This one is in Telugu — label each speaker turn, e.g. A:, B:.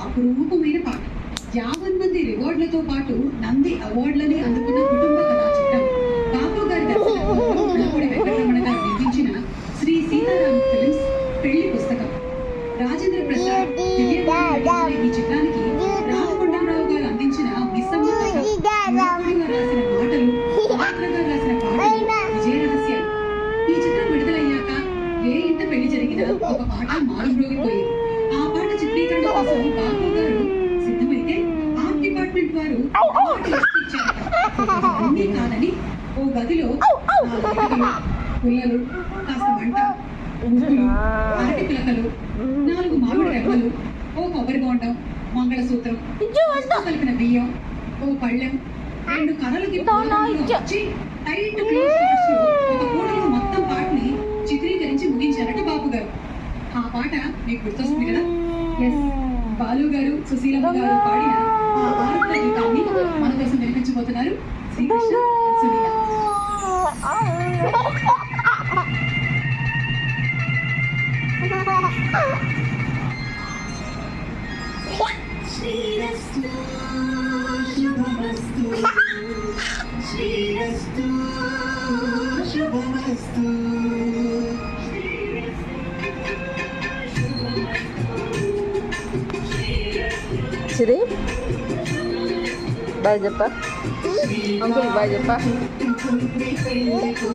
A: అపురూపమైన పాట. 50 మంది రివార్డులతో పాటు నంది అవార్డులని అందుకున్న కుటుంబ కథా చిత్రం. బాపు గారి దర్శకత్వంలో ముళ్ళపూడి వెంకటరమణ గారు నిర్మించిన శ్రీ సీతారామ ఫిల్మ్స్ పెళ్లి పుస్తకం. రాజేంద్ర ప్రసాద్ ఈ చిత్రానికి రామకొండరావు గారు అందించిన మిస్సమ్మ కథ, ముళ్ళపూడి గారు రాసిన మాటలు, పాత్ర గారు రాసిన పాటలు విజయ రహస్యాలు. ఈ చిత్రం విడుదలయ్యాక ఏ ఇంట పెళ్లి జరిగినా ఒక పాట మారుమ్రోగిపోయింది. ఆ పాట చిత్రీకరణ కోసం బాపు గారు సిద్ధమైతే ఆర్ట్ డిపార్ట్మెంట్ వారు అన్నీ కాదని ఓ గదిలో పుల్లలు, కాస్త మంట, ముగ్గులు, అరటి పిలకలు, 4 మామిడి రెబ్బలు, ఓ కొబ్బరి బోండం, మంగళసూత్రం, కలిపిన బియ్యం, ఓ పళ్ళెం, 2 కర్రలకి వచ్చి టైట్ క్లోజ్ ఒక పూటలో మొత్తం పాటని చిత్రీకరించి ముగించారట బాపు గారు. ఆ పాట మీకు గుర్తొస్తుంది కదా? ఎస్, బాలు గారు, సుశీలమ్మ గారు పాడిన ఆ ఆనంద గీతాన్ని మన కోసం వినిపించబోతున్నారు శ్రీకృష్ణ సునీల. శ్రీరస్తు శుభమస్తు, శ్రీరస్తు శుభమస్తు.
B: Siri, bye Jeppa. Uncle bye Jeppa.